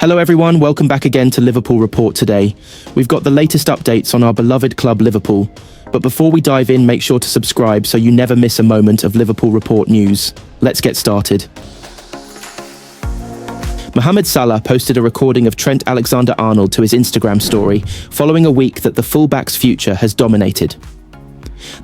Hello everyone, welcome back again to Liverpool Report today. We've got the latest updates on our beloved club Liverpool, but before we dive in, make sure to subscribe so you never miss a moment of Liverpool Report news. Let's get started. Mohamed Salah posted a recording of Trent Alexander-Arnold to his Instagram story following a week that the fullback's future has dominated.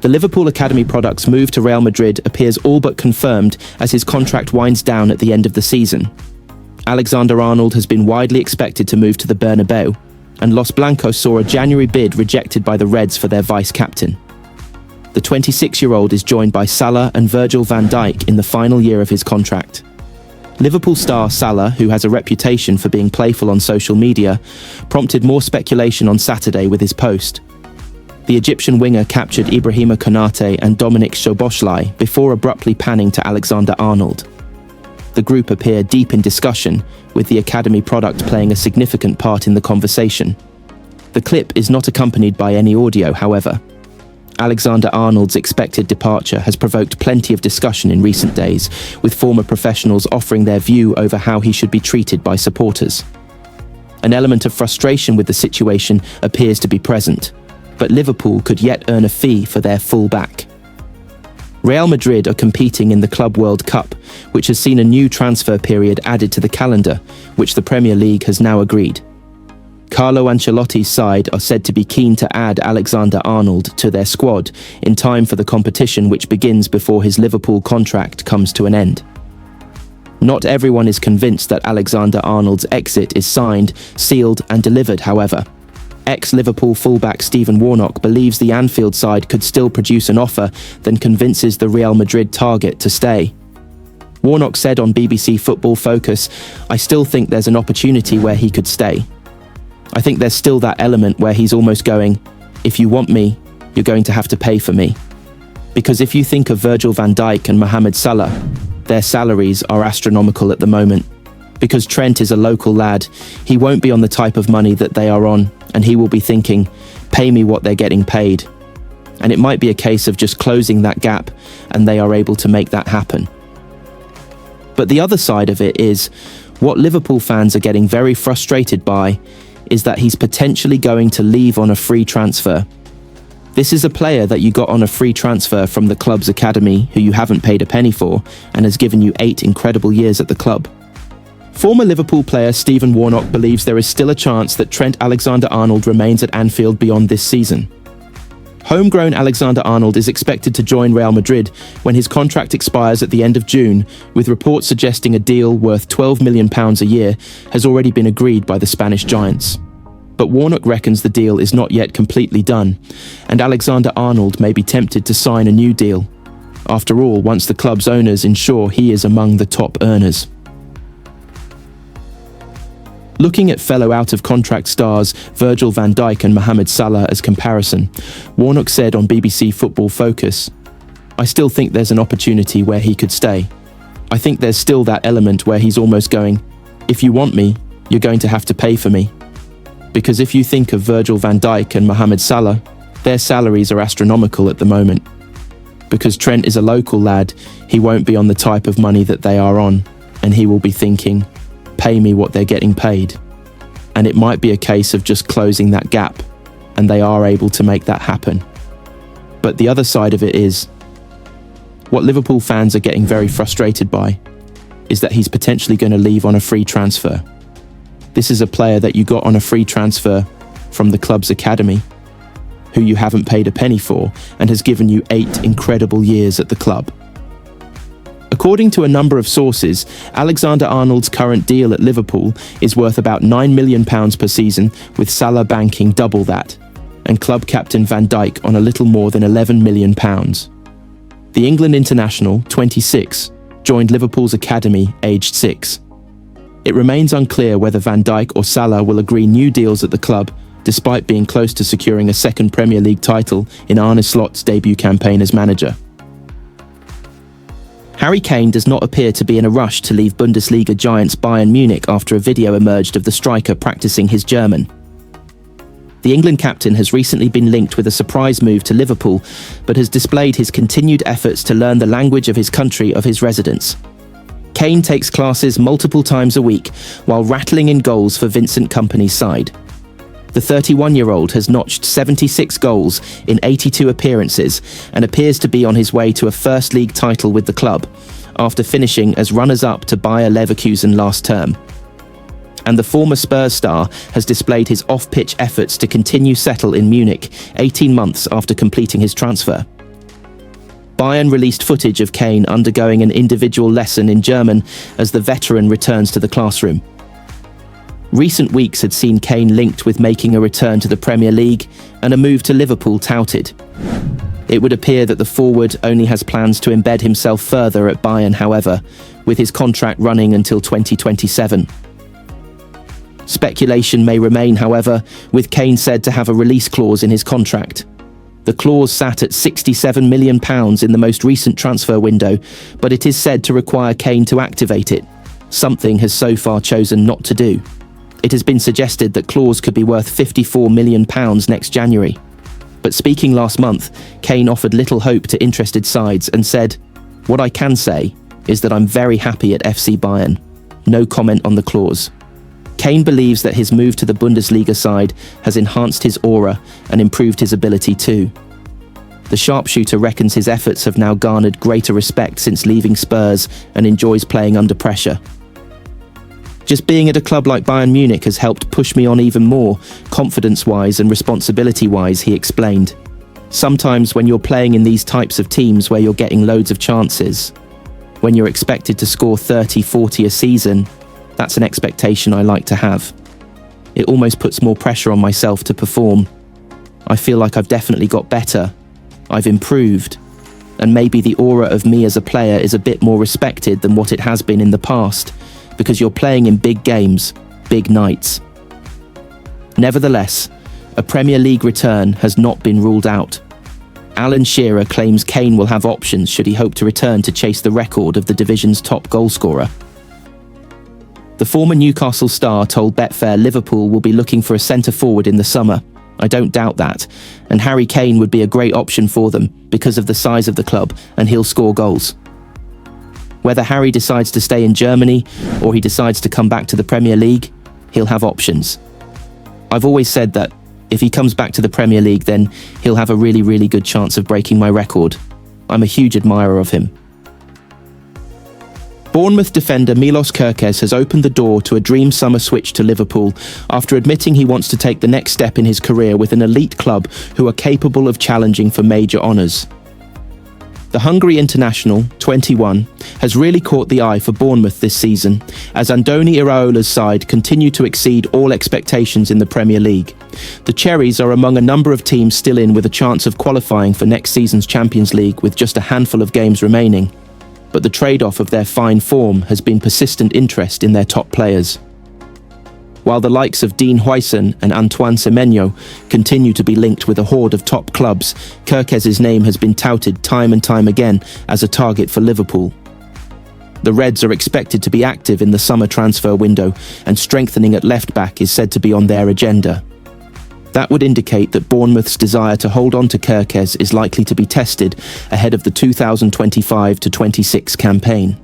The Liverpool Academy product's move to Real Madrid appears all but confirmed as his contract winds down at the end of the season. Alexander-Arnold has been widely expected to move to the Bernabeu, and Los Blancos saw a January bid rejected by the Reds for their vice-captain. The 26-year-old is joined by Salah and Virgil van Dijk in the final year of his contract. Liverpool star Salah, who has a reputation for being playful on social media, prompted more speculation on Saturday with his post. The Egyptian winger captured Ibrahima Konate and Dominic Szoboszlai before abruptly panning to Alexander-Arnold. The group appear deep in discussion, with the Academy product playing a significant part in the conversation. The clip is not accompanied by any audio, however. Alexander-Arnold's expected departure has provoked plenty of discussion in recent days, with former professionals offering their view over how he should be treated by supporters. An element of frustration with the situation appears to be present, but Liverpool could yet earn a fee for their full-back. Real Madrid are competing in the Club World Cup, which has seen a new transfer period added to the calendar, which the Premier League has now agreed. Carlo Ancelotti's side are said to be keen to add Alexander-Arnold to their squad in time for the competition which begins before his Liverpool contract comes to an end. Not everyone is convinced that Alexander-Arnold's exit is signed, sealed and delivered, however. Ex-Liverpool fullback Stephen Warnock believes the Anfield side could still produce an offer, then convinces the Real Madrid target to stay. Warnock said on BBC Football Focus, "I still think there's an opportunity where he could stay. I think there's still that element where he's almost going, if you want me, you're going to have to pay for me. Because if you think of Virgil van Dijk and Mohamed Salah, their salaries are astronomical at the moment. Because Trent is a local lad, he won't be on the type of money that they are on, and he will be thinking, pay me what they're getting paid. And it might be a case of just closing that gap, and they are able to make that happen." But the other side of it is, what Liverpool fans are getting very frustrated by is that he's potentially going to leave on a free transfer. This is a player that you got on a free transfer from the club's academy, who you haven't paid a penny for, and has given you 8 incredible years at the club. Former Liverpool player Stephen Warnock believes there is still a chance that Trent Alexander-Arnold remains at Anfield beyond this season. Homegrown Alexander-Arnold is expected to join Real Madrid when his contract expires at the end of June, with reports suggesting a deal worth £12 million a year has already been agreed by the Spanish giants. But Warnock reckons the deal is not yet completely done, and Alexander-Arnold may be tempted to sign a new deal. After all, once the club's owners ensure he is among the top earners. Looking at fellow out-of-contract stars Virgil van Dijk and Mohamed Salah as comparison, Warnock said on BBC Football Focus, "I still think there's an opportunity where he could stay. I think there's still that element where he's almost going, if you want me, you're going to have to pay for me. Because if you think of Virgil van Dijk and Mohamed Salah, their salaries are astronomical at the moment. Because Trent is a local lad, he won't be on the type of money that they are on, and he will be thinking, pay me what they're getting paid. And it might be a case of just closing that gap, and they are able to make that happen." But the other side of it is, what Liverpool fans are getting very frustrated by is that he's potentially going to leave on a free transfer. This is a player that you got on a free transfer from the club's academy, who you haven't paid a penny for, and has given you 8 incredible years at the club. According to a number of sources, Alexander-Arnold's current deal at Liverpool is worth about £9 million per season, with Salah banking double that, and club captain Van Dijk on a little more than £11 million. The England international, 26, joined Liverpool's academy aged 6. It remains unclear whether Van Dijk or Salah will agree new deals at the club, despite being close to securing a second Premier League title in Arne Slot's debut campaign as manager. Harry Kane does not appear to be in a rush to leave Bundesliga giants Bayern Munich after a video emerged of the striker practicing his German. The England captain has recently been linked with a surprise move to Liverpool, but has displayed his continued efforts to learn the language of his country of his residence. Kane takes classes multiple times a week while rattling in goals for Vincent Kompany's side. The 31-year-old has notched 76 goals in 82 appearances and appears to be on his way to a First League title with the club, after finishing as runners-up to Bayer Leverkusen last term. And the former Spurs star has displayed his off-pitch efforts to continue settle in Munich 18 months after completing his transfer. Bayern released footage of Kane undergoing an individual lesson in German as the veteran returns to the classroom. Recent weeks had seen Kane linked with making a return to the Premier League and a move to Liverpool touted. It would appear that the forward only has plans to embed himself further at Bayern, however, with his contract running until 2027. Speculation may remain, however, with Kane said to have a release clause in his contract. The clause sat at £67 million in the most recent transfer window, but it is said to require Kane to activate it, something has so far chosen not to do. It has been suggested that clause could be worth £54 million next January. But speaking last month, Kane offered little hope to interested sides and said, "What I can say is that I'm very happy at FC Bayern. No comment on the clause." Kane believes that his move to the Bundesliga side has enhanced his aura and improved his ability too. The sharpshooter reckons his efforts have now garnered greater respect since leaving Spurs and enjoys playing under pressure. "Just being at a club like Bayern Munich has helped push me on even more, confidence-wise and responsibility-wise," he explained. "Sometimes when you're playing in these types of teams where you're getting loads of chances, when you're expected to score 30, 40 a season, that's an expectation I like to have. It almost puts more pressure on myself to perform. I feel like I've definitely got better. I've improved. And maybe the aura of me as a player is a bit more respected than what it has been in the past, because you're playing in big games, big nights." Nevertheless, a Premier League return has not been ruled out. Alan Shearer claims Kane will have options should he hope to return to chase the record of the division's top goalscorer. The former Newcastle star told Betfair Liverpool will be looking for a centre-forward in the summer. "I don't doubt that, and Harry Kane would be a great option for them because of the size of the club, and he'll score goals." Whether Harry decides to stay in Germany or he decides to come back to the Premier League, he'll have options. "I've always said that if he comes back to the Premier League, then he'll have a really, really good chance of breaking my record. I'm a huge admirer of him." Bournemouth defender Milos Kerkez has opened the door to a dream summer switch to Liverpool after admitting he wants to take the next step in his career with an elite club who are capable of challenging for major honours. The Hungary international, 21, has really caught the eye for Bournemouth this season, as Andoni Iraola's side continue to exceed all expectations in the Premier League. The Cherries are among a number of teams still in with a chance of qualifying for next season's Champions League with just a handful of games remaining. But the trade-off of their fine form has been persistent interest in their top players. While the likes of Dean Huijsen and Antoine Semenyo continue to be linked with a horde of top clubs, Kerkez's name has been touted time and time again as a target for Liverpool. The Reds are expected to be active in the summer transfer window, and strengthening at left-back is said to be on their agenda. That would indicate that Bournemouth's desire to hold on to Kerkez is likely to be tested ahead of the 2025-26 campaign.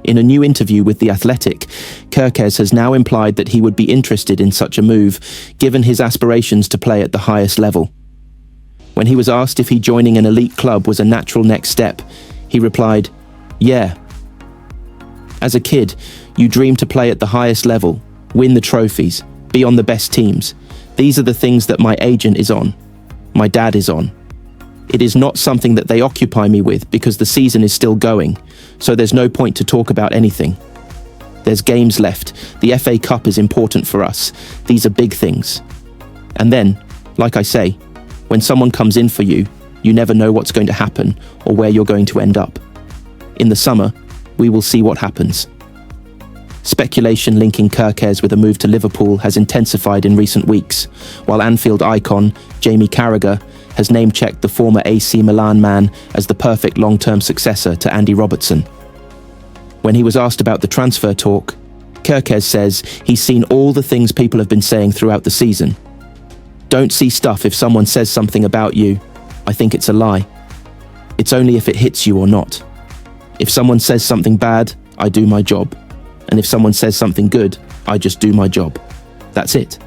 In a new interview with The Athletic, Kerkez has now implied that he would be interested in such a move, given his aspirations to play at the highest level. When he was asked if he joining an elite club was a natural next step, he replied, "Yeah. As a kid, you dream to play at the highest level, win the trophies, be on the best teams. These are the things that my agent is on. My dad is on. It is not something that they occupy me with because the season is still going, so there's no point to talk about anything. There's games left. The FA Cup is important for us. These are big things. And then, like I say, when someone comes in for you, you never know what's going to happen or where you're going to end up. In the summer, we will see what happens." Speculation linking Kerkez with a move to Liverpool has intensified in recent weeks, while Anfield icon Jamie Carragher has name-checked the former AC Milan man as the perfect long-term successor to Andy Robertson. When he was asked about the transfer talk, Kerkez says he's seen all the things people have been saying throughout the season. "Don't see stuff if someone says something about you. I think it's a lie. It's only if it hits you or not. If someone says something bad, I do my job. And if someone says something good, I just do my job. That's it.